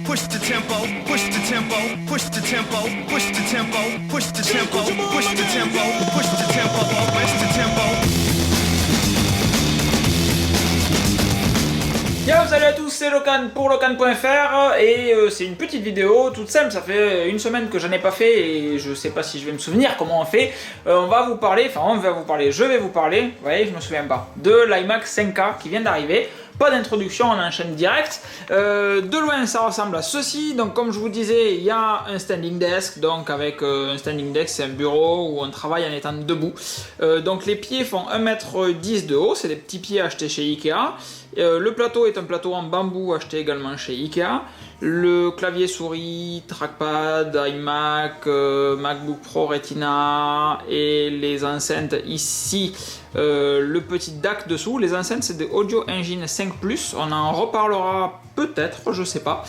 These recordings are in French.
push the tempo, push the tempo, push the tempo, push the tempo, push the tempo, push the tempo, push the tempo, push the tempo. Yo, salut à tous, c'est Locan pour Locan.fr et c'est une petite vidéo toute simple, ça fait une semaine que j'en ai pas fait et je sais pas si je vais me souvenir comment on fait. Je vais vous parler, vous voyez, je me souviens pas, de l'iMac 5K qui vient d'arriver. Pas d'introduction, on enchaîne direct. De loin, ça ressemble à ceci. Donc, comme je vous disais, il y a un standing desk. Donc, avec un standing desk, c'est un bureau où on travaille en étant debout. Donc, les pieds font 1,10 m de haut. C'est des petits pieds achetés chez Ikea. Le plateau est un plateau en bambou acheté également chez Ikea. Le clavier souris, trackpad, iMac, MacBook Pro Retina et les enceintes ici. Le petit DAC dessous. Les enceintes, c'est des Audio Engine 5 Plus. On en reparlera peut-être, je sais pas.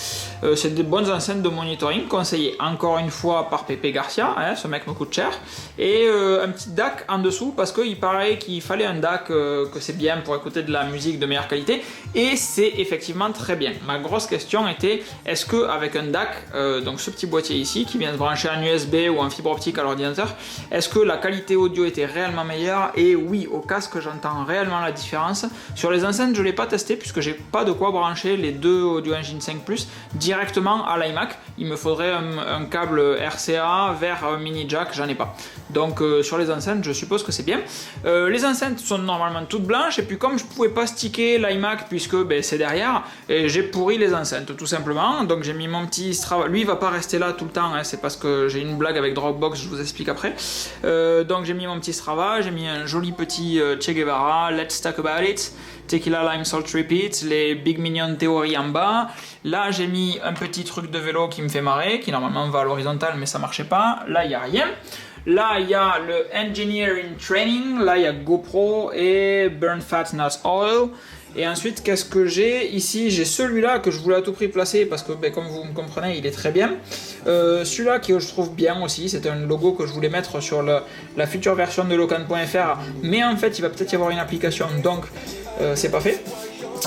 C'est des bonnes enceintes de monitoring conseillées encore une fois par Pepe Garcia. Hein, ce mec me coûte cher. Et un petit DAC en dessous parce qu'il paraît qu'il fallait un DAC, que c'est bien pour écouter de la musique de meilleure qualité. Et c'est effectivement très bien. Ma grosse question était, est-ce qu'avec un DAC, donc ce petit boîtier ici qui vient se brancher en USB ou en fibre optique à l'ordinateur, est-ce que la qualité audio était réellement meilleure? Et oui, au casque j'entends réellement la différence. Sur les enceintes je ne l'ai pas testé puisque j'ai pas de quoi brancher les deux Audio Engine 5 Plus directement à l'iMac. Il me faudrait un câble RCA vers mini jack, j'en ai pas. Donc sur les enceintes je suppose que c'est bien. Les enceintes sont normalement toutes blanches et puis comme je pouvais pas sticker l'iMac puisque c'est derrière, j'ai pourri les enceintes tout simplement. Donc j'ai mis mon petit Strava, lui il va pas rester là tout le temps, hein, c'est parce que j'ai une blague avec Dropbox, je vous explique après. Donc j'ai mis mon petit Strava, j'ai mis un joli petit Che Guevara, Let's Talk About It, Tequila Lime Salt Repeat, les Big Minion Theory en bas. Là j'ai mis un petit truc de vélo qui me fait marrer, qui normalement va à l'horizontale mais ça marchait pas. Là il n'y a rien. Là il y a le Engineering Training, là il y a GoPro et Burn Fat Not Oil. Et ensuite, qu'est-ce que j'ai ici? J'ai celui-là que je voulais à tout prix placer parce que, comme vous me comprenez, il est très bien. Celui-là que je trouve bien aussi, c'est un logo que je voulais mettre sur la future version de Locan.fr. Mais en fait, il va peut-être y avoir une application, donc c'est pas fait.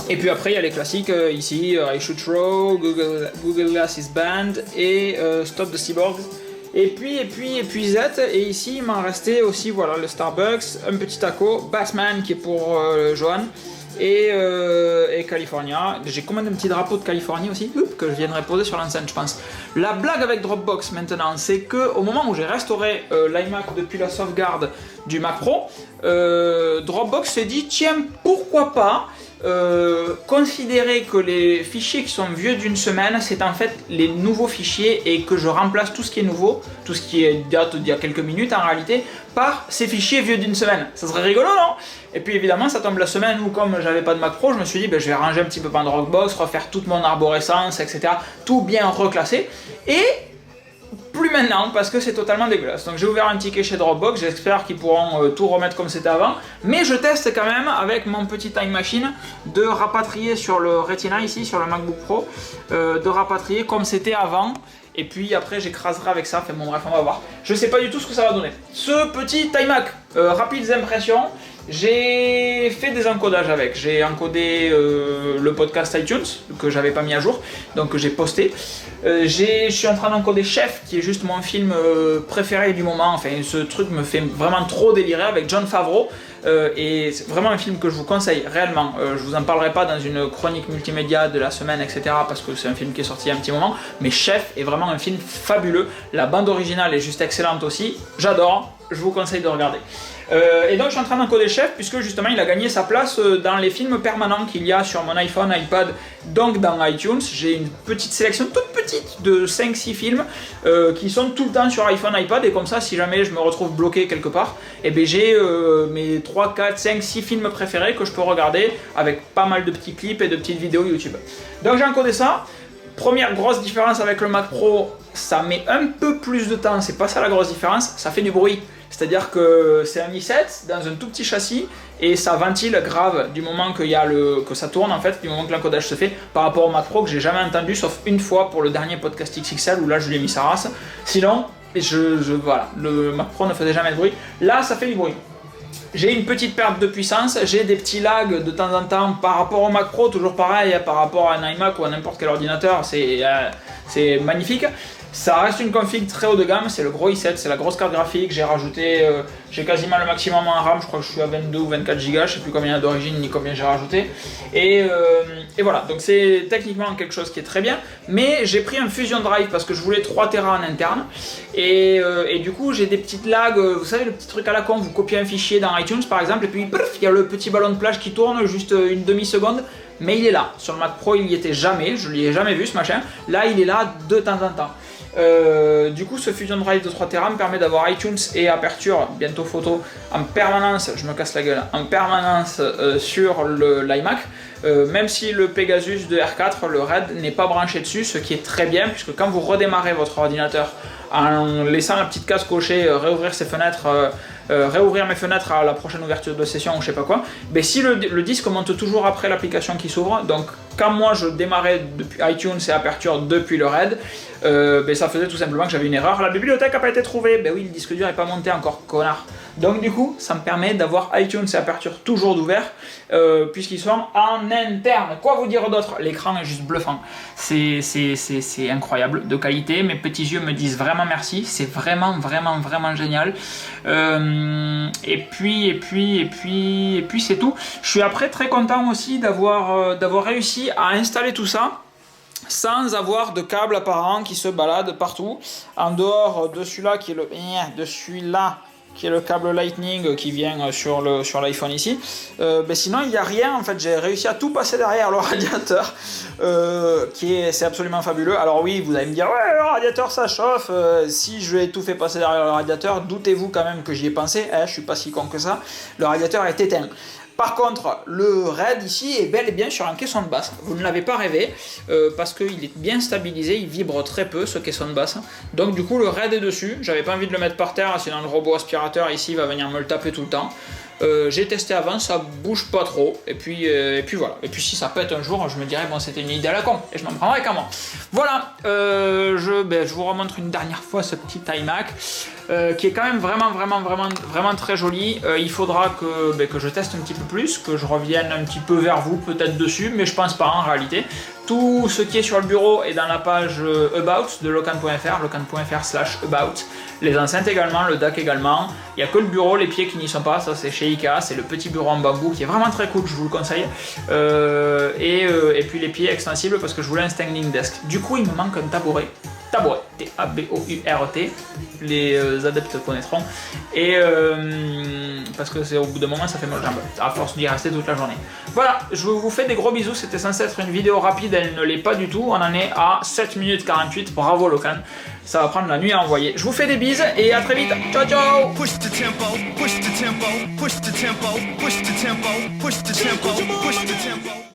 Et puis après, il y a les classiques ici, I Should Throw, Google Glass is Banned et Stop the Cyborgs. Et puis Z, et ici il m'en restait aussi, voilà, le Starbucks, un petit taco, Batman qui est pour Johan, et California. J'ai commandé un petit drapeau de Californie aussi, que je viendrai poser sur l'enceinte je pense. La blague avec Dropbox maintenant, c'est que au moment où j'ai restauré l'iMac depuis la sauvegarde du Mac Pro, Dropbox s'est dit, tiens, pourquoi pas considérer que les fichiers qui sont vieux d'une semaine, c'est en fait les nouveaux fichiers et que je remplace tout ce qui est nouveau, tout ce qui date d'il y a quelques minutes en réalité, par ces fichiers vieux d'une semaine. Ça serait rigolo, non? Et puis évidemment, ça tombe la semaine où, comme j'avais pas de Mac Pro, je me suis dit, je vais ranger un petit peu par Dropbox, refaire toute mon arborescence, etc. Tout bien reclassé. Et plus maintenant parce que c'est totalement dégueulasse. Donc j'ai ouvert un ticket chez Dropbox, j'espère qu'ils pourront tout remettre comme c'était avant. Mais je teste quand même avec mon petit Time Machine de rapatrier sur le Retina ici, sur le MacBook Pro, de rapatrier comme c'était avant. Et puis après j'écraserai avec ça, enfin bon bref on va voir. Je sais pas du tout ce que ça va donner. Ce petit iMac, rapides impressions. J'ai fait des encodages avec, j'ai encodé le podcast iTunes que j'avais pas mis à jour, donc j'ai posté. Je suis en train d'encoder Chef, qui est juste mon film préféré du moment, enfin ce truc me fait vraiment trop délirer avec Jon Favreau. Et c'est vraiment un film que je vous conseille réellement. Je vous en parlerai pas dans une chronique multimédia de la semaine, etc. parce que c'est un film qui est sorti il y a un petit moment. Mais Chef est vraiment un film fabuleux. La bande originale est juste excellente aussi. J'adore. Je vous conseille de regarder. Et donc je suis en train d'encoder Chef puisque justement il a gagné sa place dans les films permanents qu'il y a sur mon iPhone, iPad, donc dans iTunes. J'ai une petite sélection toute petite de 5-6 films qui sont tout le temps sur iPhone, iPad, et comme ça si jamais je me retrouve bloqué quelque part, et j'ai mes 3, 4, 5, 6 films préférés que je peux regarder avec pas mal de petits clips et de petites vidéos YouTube. Donc j'ai encodé ça. Première grosse différence avec le Mac Pro, ça met un peu plus de temps, c'est pas ça la grosse différence, ça fait du bruit. C'est-à-dire que c'est un i7 dans un tout petit châssis et ça ventile grave du moment qu'il y a que ça tourne en fait, du moment que l'encodage se fait, par rapport au Mac Pro que j'ai jamais entendu sauf une fois pour le dernier podcast XXL où là je lui ai mis sa race. Sinon, voilà, le Mac Pro ne faisait jamais de bruit. Là ça fait du bruit. J'ai une petite perte de puissance, j'ai des petits lags de temps en temps par rapport au Mac Pro, toujours pareil, par rapport à un iMac ou à n'importe quel ordinateur, c'est magnifique. Ça reste une config très haut de gamme, c'est le gros i7, c'est la grosse carte graphique, j'ai rajouté, j'ai quasiment le maximum en RAM, je crois que je suis à 22 ou 24 Go, je ne sais plus combien d'origine ni combien j'ai rajouté. Et voilà, donc c'est techniquement quelque chose qui est très bien, mais j'ai pris un Fusion Drive parce que je voulais 3 Tera en interne, et du coup j'ai des petites lags, vous savez le petit truc à la con, vous copiez un fichier dans iTunes par exemple, et puis il y a le petit ballon de plage qui tourne juste une demi-seconde, mais il est là. Sur le Mac Pro il n'y était jamais, je ne l'ai jamais vu ce machin, là il est là de temps en temps. Du coup ce Fusion Drive de 3 Tera me permet d'avoir iTunes et Aperture, bientôt photo, en permanence, je me casse la gueule, en permanence sur l'iMac, même si le Pegasus de R4, le RAID, n'est pas branché dessus, ce qui est très bien, puisque quand vous redémarrez votre ordinateur en laissant la petite case cochée, réouvrir ses fenêtres, réouvrir mes fenêtres à la prochaine ouverture de session ou je sais pas quoi, ben si le disque monte toujours après l'application qui s'ouvre, donc quand moi je démarrais depuis iTunes et Aperture depuis le RAID, ben ça faisait tout simplement que j'avais une erreur, la bibliothèque n'a pas été trouvée, ben oui le disque dur n'est pas monté encore, connard. Donc du coup ça me permet d'avoir iTunes et Aperture toujours ouverts, puisqu'ils sont en interne. Quoi vous dire d'autre? L'écran est juste bluffant, c'est incroyable, de qualité, mes petits yeux me disent vraiment merci, c'est vraiment génial. Et puis c'est tout. Je suis après très content aussi d'avoir réussi à installer tout ça sans avoir de câble apparent qui se balade partout, en dehors de celui-là qui est le câble Lightning qui vient sur l'iPhone ici. Sinon il n'y a rien en fait, j'ai réussi à tout passer derrière le radiateur, c'est absolument fabuleux. Alors oui, vous allez me dire ouais, le radiateur ça chauffe, si je vais tout fait passer derrière le radiateur, doutez-vous quand même que j'y ai pensé, je suis pas si con que ça, le radiateur est éteint. Par contre, le RAID ici est bel et bien sur un caisson de basse. Vous ne l'avez pas rêvé, parce qu'il est bien stabilisé, il vibre très peu ce caisson de basse. Donc du coup le RAID est dessus, j'avais pas envie de le mettre par terre, sinon le robot aspirateur ici va venir me le taper tout le temps. J'ai testé avant, ça bouge pas trop, et puis voilà. Et puis si ça pète un jour, je me dirais bon c'était une idée à la con, et je m'en prendrai qu'à moi. Voilà, je vous remontre une dernière fois ce petit iMac, qui est quand même vraiment très joli. Il faudra que je teste un petit peu plus, que je revienne un petit peu vers vous peut-être dessus, mais je pense pas en réalité. Tout ce qui est sur le bureau est dans la page About de locan.fr, locan.fr/about. Les enceintes également, le DAC également. Il n'y a que le bureau, les pieds qui n'y sont pas, ça c'est chez Ikea, c'est le petit bureau en bambou qui est vraiment très cool, je vous le conseille. Et puis les pieds extensibles parce que je voulais un standing desk. Du coup il me manque un tabouret. T-A-B-O-U-R-E-T, les adeptes connaîtront, et parce que au bout d'un moment ça fait mal aux jambes, à force d'y rester toute la journée. Voilà, je vous fais des gros bisous, c'était censé être une vidéo rapide, elle ne l'est pas du tout, on en est à 7 minutes 48, bravo Locan, ça va prendre la nuit à envoyer. Je vous fais des bises et à très vite, ciao ciao. Push the tempo, push the tempo, push the tempo, push the tempo, push the tempo, push the tempo.